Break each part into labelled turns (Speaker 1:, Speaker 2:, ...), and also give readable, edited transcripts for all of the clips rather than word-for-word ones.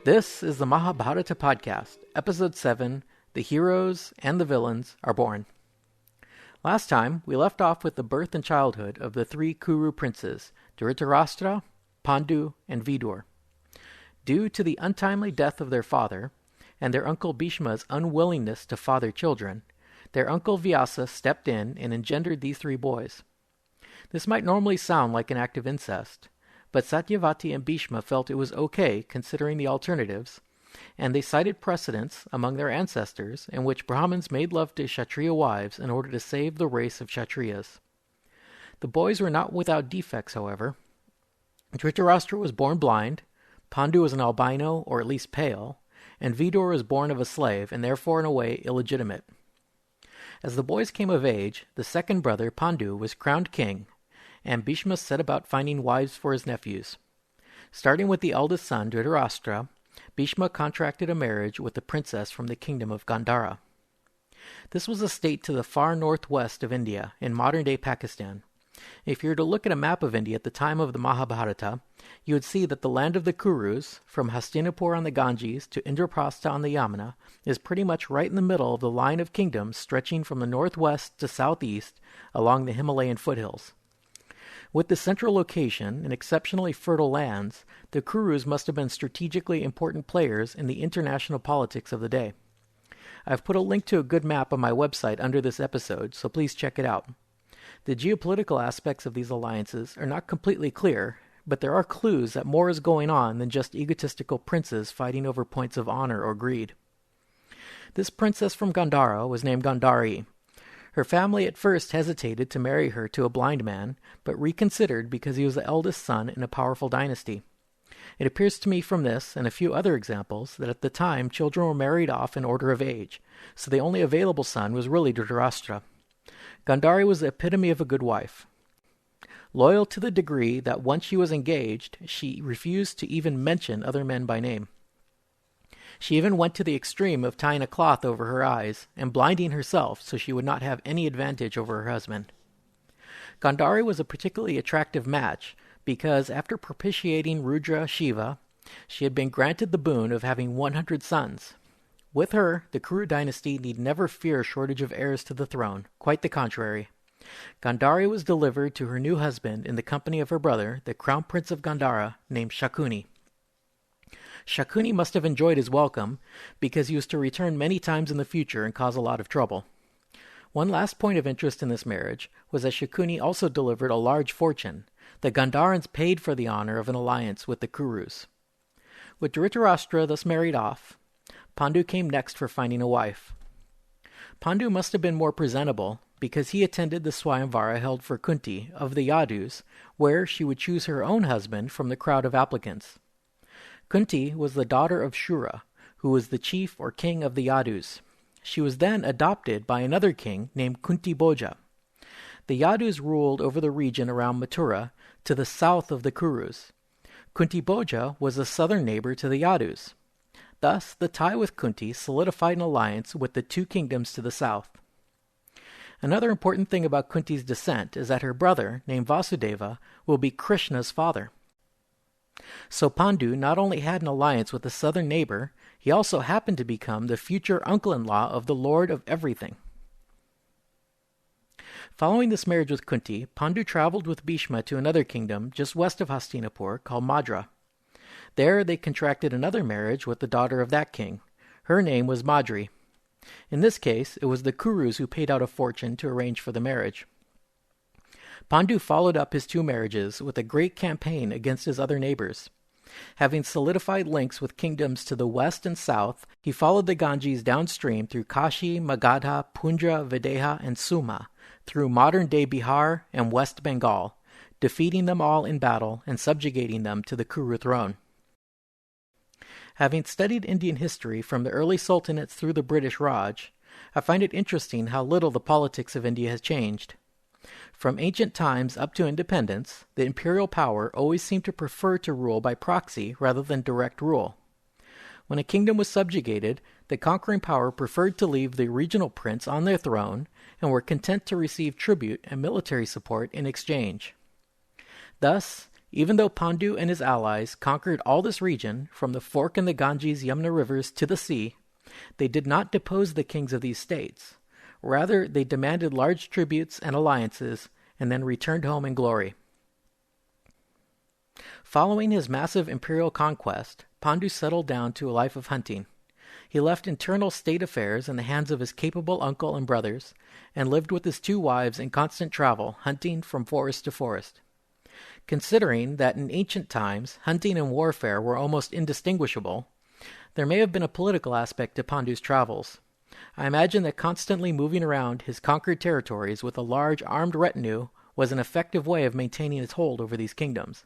Speaker 1: This is the Mahabharata podcast, Episode 7, The Heroes and the Villains Are Born. Last time, we left off with the birth and childhood of the three Kuru princes, Dhritarastra, Pandu, and Vidura. Due to the untimely death of their father, and their uncle Bhima's unwillingness to father children, their uncle Vyasa stepped in and engendered these three boys. This might normally sound like an act of incest, but Satyavati and Bhima felt it was okay considering the alternatives, and they cited precedents among their ancestors in which Brahmins made love to Kshatriya wives in order to save the race of Kshatriyas. The boys were not without defects, however. Dhritarastra was born blind, Pandu was an albino, or at least pale, and Vidura was born of a slave, and therefore in a way illegitimate. As the boys came of age, the second brother, Pandu, was crowned king, and Bhima set about finding wives for his nephews. Starting with the eldest son, Dhritarastra, Bhima contracted a marriage with a princess from the kingdom of Ghandara. This was a state to the far northwest of India, in modern-day Pakistan. If you were to look at a map of India at the time of the Mahabharata, you would see that the land of the Kurus, from Hastinapur on the Ganges to Indraprastha on the Yamuna, is pretty much right in the middle of the line of kingdoms stretching from the northwest to southeast along the Himalayan foothills. With the central location and exceptionally fertile lands, the Kurus must have been strategically important players in the international politics of the day. I've put a link to a good map on my website under this episode, so please check it out. The geopolitical aspects of these alliances are not completely clear, but there are clues that more is going on than just egotistical princes fighting over points of honor or greed. This princess from Ghandara was named Ghandari. Her family at first hesitated to marry her to a blind man, but reconsidered because he was the eldest son in a powerful dynasty. It appears to me from this and a few other examples that at the time children were married off in order of age, so the only available son was really Dhritarastra. Ghandari was the epitome of a good wife. Loyal to the degree that once she was engaged, she refused to even mention other men by name. She even went to the extreme of tying a cloth over her eyes and blinding herself so she would not have any advantage over her husband. Ghandari was a particularly attractive match because after propitiating Rudra Shiva, she had been granted the boon of having 100 sons. With her, the Kuru dynasty need never fear a shortage of heirs to the throne, quite the contrary. Ghandari was delivered to her new husband in the company of her brother, the crown prince of Ghandara, named Shakuni. Shakuni must have enjoyed his welcome, because he was to return many times in the future and cause a lot of trouble. One last point of interest in this marriage was that Shakuni also delivered a large fortune. The Gandharans paid for the honor of an alliance with the Kurus. With Dhritarastra thus married off, Pandu came next for finding a wife. Pandu must have been more presentable, because he attended the Swayamvara held for Kunti of the Yadus, where she would choose her own husband from the crowd of applicants. Kunti was the daughter of Shura, who was the chief or king of the Yadus. She was then adopted by another king named Kunti Bhoja. The Yadus ruled over the region around Mathura to the south of the Kurus. Kunti Bhoja was the southern neighbor to the Yadus. Thus, the tie with Kunti solidified an alliance with the two kingdoms to the south. Another important thing about Kunti's descent is that her brother, named Vasudeva, will be Krishna's father. So Pandu not only had an alliance with a southern neighbor, he also happened to become the future uncle-in-law of the Lord of Everything. Following this marriage with Kunti, Pandu traveled with Bhima to another kingdom just west of Hastinapur called Madri. There they contracted another marriage with the daughter of that king. Her name was Madri. In this case, it was the Kurus who paid out a fortune to arrange for the marriage. Pandu followed up his two marriages with a great campaign against his other neighbors. Having solidified links with kingdoms to the west and south, he followed the Ganges downstream through Kashi, Magadha, Punja, Videha, and Suma, through modern-day Bihar and West Bengal, defeating them all in battle and subjugating them to the Kuru throne. Having studied Indian history from the early sultanates through the British Raj, I find it interesting how little the politics of India has changed. From ancient times up to independence, the imperial power always seemed to prefer to rule by proxy rather than direct rule. When a kingdom was subjugated, the conquering power preferred to leave the regional prince on their throne and were content to receive tribute and military support in exchange. Thus, Even though Pandu and his allies conquered all this region, from the fork in the Ganges-Yamuna rivers to the sea, they did not depose the kings of these states. Rather, they demanded large tributes and alliances, and then returned home in glory. Following his massive imperial conquest, Pandu settled down to a life of hunting. He left internal state affairs in the hands of his capable uncle and brothers, and lived with his 2 wives in constant travel, hunting from forest to forest. Considering that in ancient times hunting and warfare were almost indistinguishable, there may have been a political aspect to Pandu's travels. I imagine that constantly moving around his conquered territories with a large armed retinue was an effective way of maintaining his hold over these kingdoms.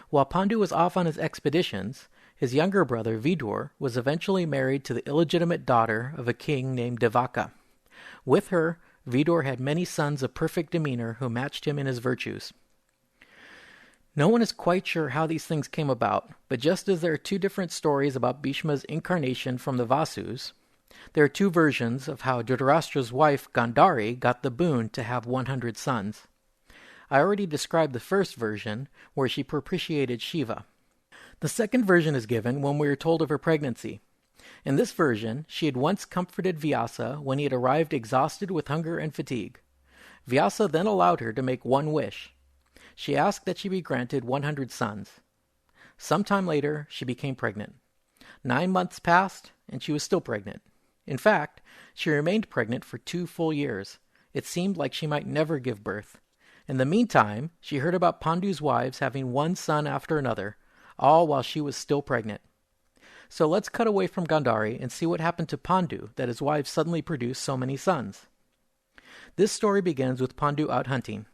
Speaker 1: While Pandu was off on his expeditions, his younger brother Vidur was eventually married to the illegitimate daughter of a king named Devaka. With her, Vidur had many sons of perfect demeanor who matched him in his virtues. No one is quite sure how these things came about, but just as there are 2 different stories about Bhishma's incarnation from the Vasus, there are 2 versions of how Dhritarashtra's wife Ghandari got the boon to have 100 sons. I already described the first version, where she propitiated Shiva. The second version is given when we are told of her pregnancy. In this version, she had once comforted Vyasa when he had arrived exhausted with hunger and fatigue. Vyasa then allowed her to make 1 wish. She asked that she be granted 100 sons. Sometime later, she became pregnant. 9 months passed, and she was still pregnant. In fact, she remained pregnant for 2 full years. It seemed like she might never give birth. In the meantime, she heard about Pandu's wives having 1 son after another, all while she was still pregnant. So let's cut away from Ghandari and see what happened to Pandu that his wives suddenly produced so many sons. This story begins with Pandu out hunting.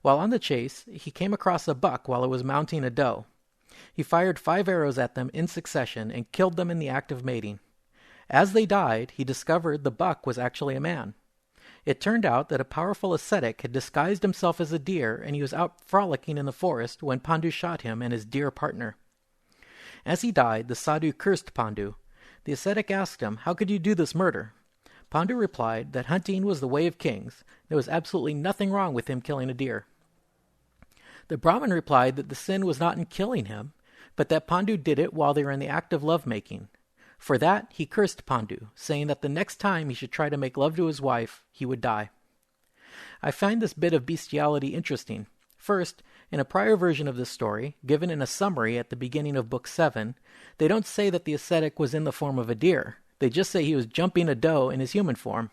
Speaker 1: While on the chase, he came across a buck while it was mounting a doe. He fired 5 arrows at them in succession and killed them in the act of mating. As they died, he discovered the buck was actually a man. It turned out that a powerful ascetic had disguised himself as a deer, and he was out frolicking in the forest when Pandu shot him and his deer partner. As he died, the sadhu cursed Pandu. The ascetic asked him, "How could you do this murder?" Pandu replied that hunting was the way of kings. There was absolutely nothing wrong with him killing a deer. The Brahmin replied that the sin was not in killing him, but that Pandu did it while they were in the act of love-making. For that, he cursed Pandu, saying that the next time he should try to make love to his wife, he would die. I find this bit of bestiality interesting. First, in a prior version of this story, given in a summary at the beginning of Book 7, they don't say that the ascetic was in the form of a deer. They just say he was jumping a doe in his human form.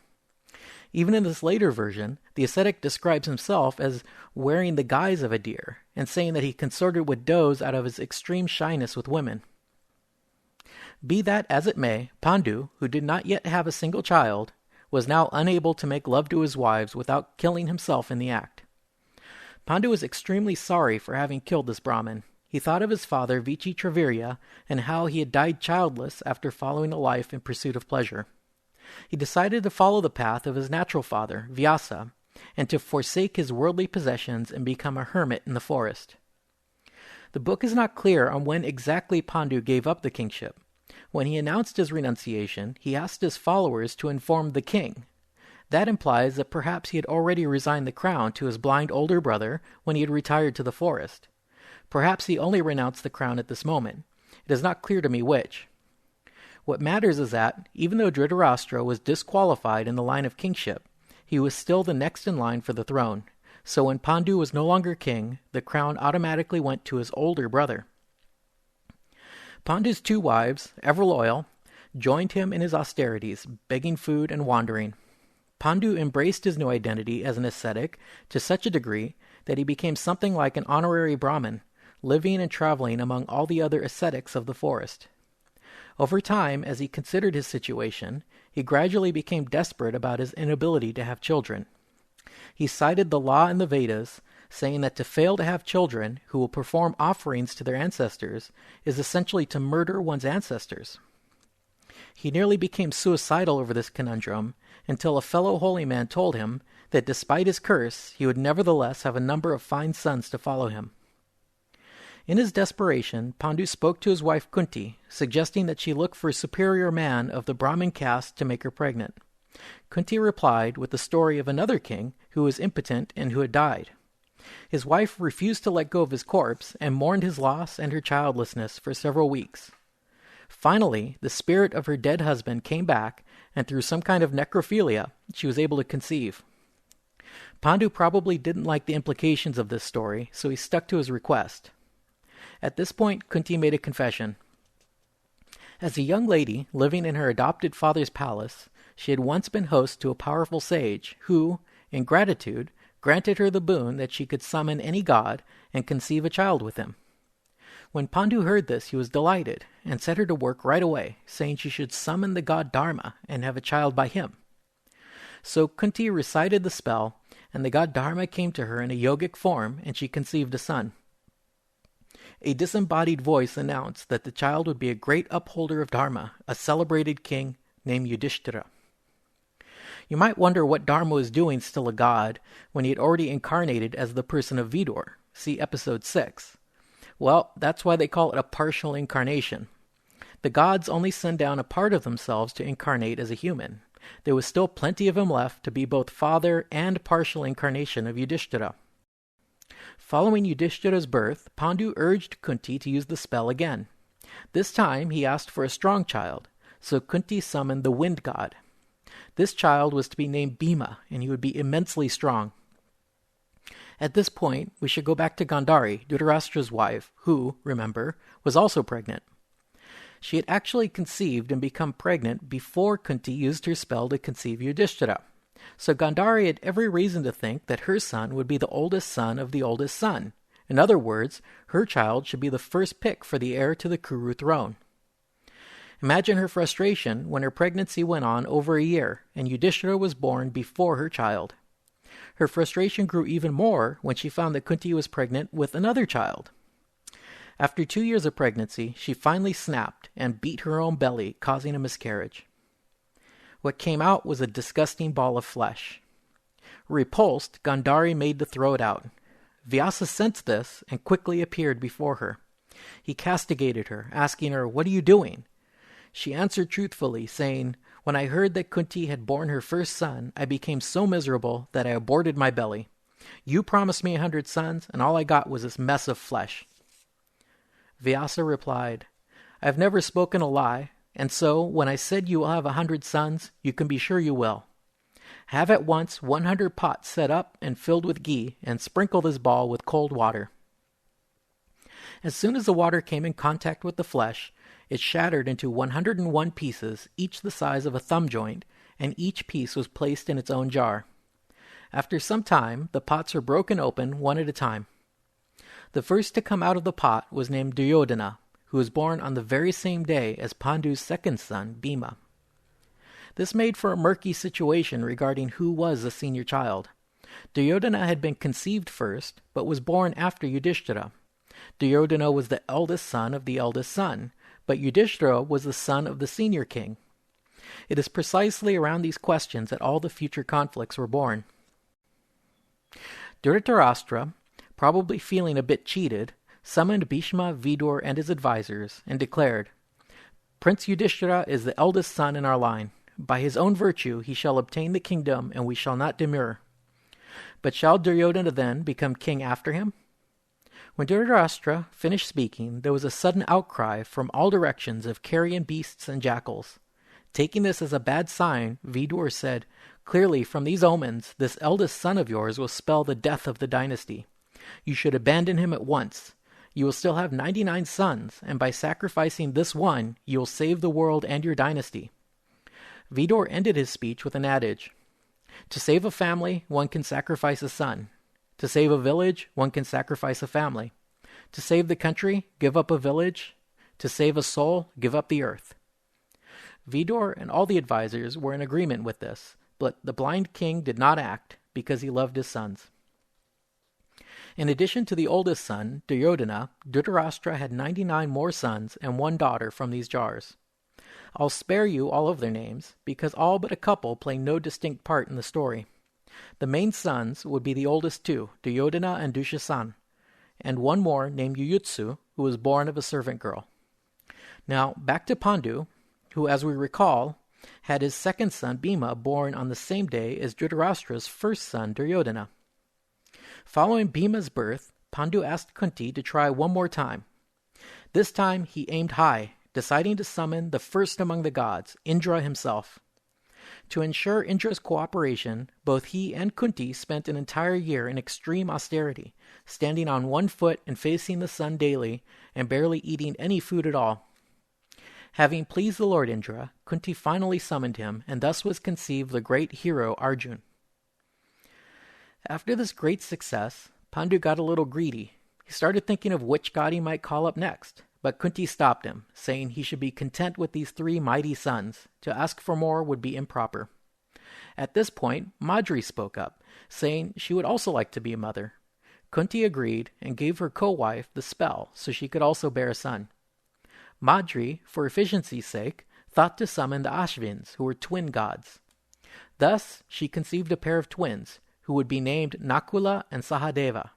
Speaker 1: Even in this later version, the ascetic describes himself as wearing the guise of a deer, and saying that he consorted with does out of his extreme shyness with women. Be that as it may, Pandu, who did not yet have a single child, was now unable to make love to his wives without killing himself in the act. Pandu was extremely sorry for having killed this Brahmin. He thought of his father Vichitravirya and how he had died childless after following a life in pursuit of pleasure. He decided to follow the path of his natural father, Vyasa, and to forsake his worldly possessions and become a hermit in the forest. The book is not clear on when exactly Pandu gave up the kingship. When he announced his renunciation, he asked his followers to inform the king. That implies that perhaps he had already resigned the crown to his blind older brother when he had retired to the forest. Perhaps he only renounced the crown at this moment. It is not clear to me which. What matters is that, even though Dhritarastra was disqualified in the line of kingship, he was still the next in line for the throne. So when Pandu was no longer king, the crown automatically went to his older brother. Pandu's 2 wives, ever loyal, joined him in his austerities, begging food and wandering. Pandu embraced his new identity as an ascetic to such a degree that he became something like an honorary Brahmin, living and traveling among all the other ascetics of the forest. Over time, as he considered his situation, he gradually became desperate about his inability to have children. He cited the law in the Vedas, saying that to fail to have children who will perform offerings to their ancestors is essentially to murder one's ancestors. He nearly became suicidal over this conundrum until a fellow holy man told him that despite his curse, he would nevertheless have a number of fine sons to follow him. In his desperation, Pandu spoke to his wife Kunti, suggesting that she look for a superior man of the Brahmin caste to make her pregnant. Kunti replied with the story of another king who was impotent and who had died. His wife refused to let go of his corpse and mourned his loss and her childlessness for several weeks. Finally, the spirit of her dead husband came back, and through some kind of necrophilia, she was able to conceive. Pandu probably didn't like the implications of this story, so he stuck to his request. At this point, Kunti made a confession. As a young lady living in her adopted father's palace, she had once been host to a powerful sage who, in gratitude, granted her the boon that she could summon any god and conceive a child with him. When Pandu heard this, he was delighted and set her to work right away, saying she should summon the god Dharma and have a child by him. So Kunti recited the spell, and the god Dharma came to her in a yogic form, and she conceived a son. A disembodied voice announced that the child would be a great upholder of Dharma, a celebrated king named Yudhishtira. You might wonder what Dharma was doing still a god when he had already incarnated as the person of Vidura. See episode 6. Well, that's why they call it a partial incarnation. The gods only send down a part of themselves to incarnate as a human. There was still plenty of him left to be both father and partial incarnation of Yudhishtira. Following Yudhishthira's birth, Pandu urged Kunti to use the spell again. This time he asked for a strong child, so Kunti summoned the wind god. This child was to be named Bhima, and he would be immensely strong. At this point, we should go back to Ghandari, Dhritarashtra's wife, who, remember, was also pregnant. She had actually conceived and become pregnant before Kunti used her spell to conceive Yudhishtira. So Ghandari had every reason to think that her son would be the oldest son of the oldest son. In other words, her child should be the first pick for the heir to the Kuru throne. Imagine her frustration when her pregnancy went on over a year, and Yudhishthira was born before her child. Her frustration grew even more when she found that Kunti was pregnant with another child. After 2 years of pregnancy, she finally snapped and beat her own belly, causing a miscarriage. What came out was a disgusting ball of flesh. Repulsed, Ghandari made to throw it out. Vyasa sensed this and quickly appeared before her. He castigated her, asking her, "What are you doing?" She answered truthfully, saying, "When I heard that Kunti had borne her first son, I became so miserable that I aborted my belly. You promised me 100 sons, and all I got was this mess of flesh." Vyasa replied, "I have never spoken a lie, and so when I said you will have 100 sons, you can be sure you will. Have at once 100 pots set up and filled with ghee, and sprinkle this ball with cold water." As soon as the water came in contact with the flesh, it shattered into 101 pieces, each the size of a thumb joint, and each piece was placed in its own jar. After some time, the pots were broken open one at a time. The first to come out of the pot was named Duryodhana, who was born on the very same day as Pandu's second son, Bhima. This made for a murky situation regarding who was the senior child. Duryodhana had been conceived first, but was born after Yudhishthira. Duryodhana was the eldest son of the eldest son, but Yudhishthira was the son of the senior king. It is precisely around these questions that all the future conflicts were born. Dhritarastra, probably feeling a bit cheated, summoned Bhishma, Vidura, and his advisors, and declared, "Prince Yudhishthira is the eldest son in our line. By his own virtue he shall obtain the kingdom, and we shall not demur. But shall Duryodhana then become king after him?" When Dhritarashtra finished speaking, there was a sudden outcry from all directions of carrion beasts and jackals. Taking this as a bad sign, Vidura said, "Clearly, from these omens, this eldest son of yours will spell the death of the dynasty. You should abandon him at once. You will still have 99 sons, and by sacrificing this one, you will save the world and your dynasty." Vidura ended his speech with an adage. To save a family, one can sacrifice a son. To save a village, one can sacrifice a family. To save the country, give up a village. To save a soul, give up the earth. Vidura and all the advisors were in agreement with this, but the blind king did not act because he loved his sons. In addition to the oldest son, Duryodhana, Dhritarastra had 99 more sons and one daughter from these jars. I'll spare you all of their names, because all but a couple play no distinct part in the story. The main sons would be the oldest two, Duryodhana and Dushasana, and one more named Yuyutsu, who was born of a servant girl. Now, back to Pandu, who, as we recall, had his second son Bhima born on the same day as Dhritarashtra's first son Duryodhana. Following Bhima's birth, Pandu asked Kunti to try one more time. This time he aimed high, deciding to summon the first among the gods, Indra himself. To ensure Indra's cooperation, both he and Kunti spent an entire year in extreme austerity, standing on one foot and facing the sun daily, and barely eating any food at all. Having pleased the Lord Indra, Kunti finally summoned him, and thus was conceived the great hero Arjuna. After this great success, Pandu got a little greedy. He started thinking of which god he might call up next, but Kunti stopped him, saying he should be content with these 3 mighty sons. To ask for more would be improper. At this point, Madri spoke up, saying she would also like to be a mother. Kunti agreed and gave her co-wife the spell so she could also bear a son. Madri, for efficiency's sake, thought to summon the Ashvins, who were twin gods. Thus, she conceived a pair of twins, who would be named Nakula and Sahadeva.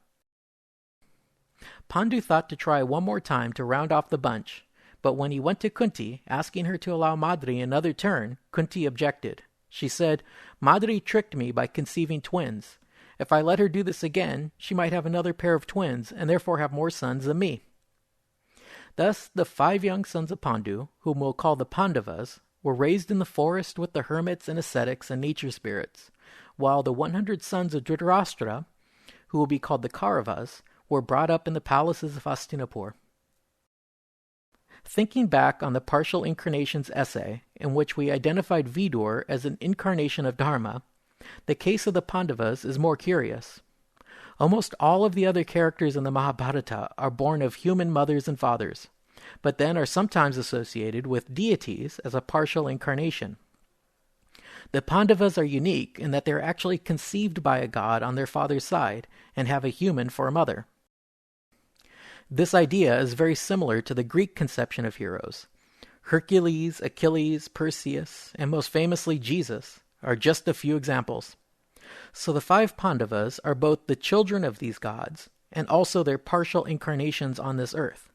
Speaker 1: Pandu thought to try one more time to round off the bunch, but when he went to Kunti, asking her to allow Madri another turn, Kunti objected. She said, "Madri tricked me by conceiving twins. If I let her do this again, she might have another pair of twins, and therefore have more sons than me." Thus, the 5 young sons of Pandu, whom we'll call the Pandavas, were raised in the forest with the hermits and ascetics and nature spirits, while the 100 sons of Dhritarastra, who will be called the Kauravas, were brought up in the palaces of Hastinapur. Thinking back on the Partial Incarnations essay, in which we identified Vidur as an incarnation of Dharma, the case of the Pandavas is more curious. Almost all of the other characters in the Mahabharata are born of human mothers and fathers, but then are sometimes associated with deities as a partial incarnation. The Pandavas are unique in that they are actually conceived by a god on their father's side and have a human for a mother. This idea is very similar to the Greek conception of heroes. Hercules, Achilles, Perseus, and most famously Jesus are just a few examples. So the 5 Pandavas are both the children of these gods and also their partial incarnations on this earth.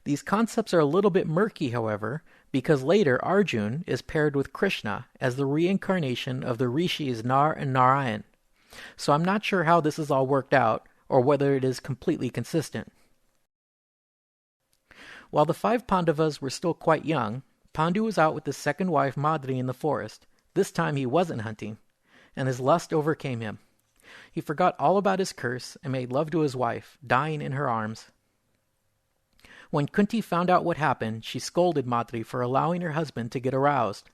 Speaker 1: These concepts are a little bit murky, however, because later Arjuna is paired with Krishna as the reincarnation of the rishis Nar and Narayan. So I'm not sure how this is all worked out, or whether it is completely consistent. While the 5 Pandavas were still quite young, Pandu was out with his second wife Madri in the forest. This time he wasn't hunting, and his lust overcame him. He forgot all about his curse and made love to his wife, dying in her arms. When Kunti found out what happened, she scolded Madri for allowing her husband to get aroused.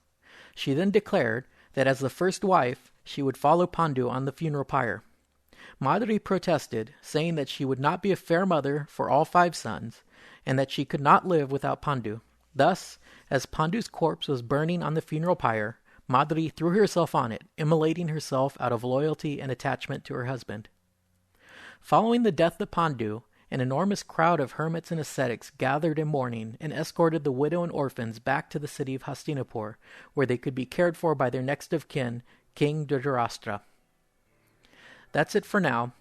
Speaker 1: She then declared that as the first wife, she would follow Pandu on the funeral pyre. Madri protested, saying that she would not be a fair mother for all 5 sons, and that she could not live without Pandu. Thus, as Pandu's corpse was burning on the funeral pyre, Madri threw herself on it, immolating herself out of loyalty and attachment to her husband. Following the death of Pandu, an enormous crowd of hermits and ascetics gathered in mourning and escorted the widow and orphans back to the city of Hastinapur, where they could be cared for by their next of kin, King Dhrtarastra. That's it for now.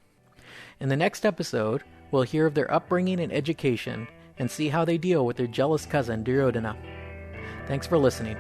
Speaker 1: In the next episode, we'll hear of their upbringing and education, and see how they deal with their jealous cousin Duryodhana. Thanks for listening.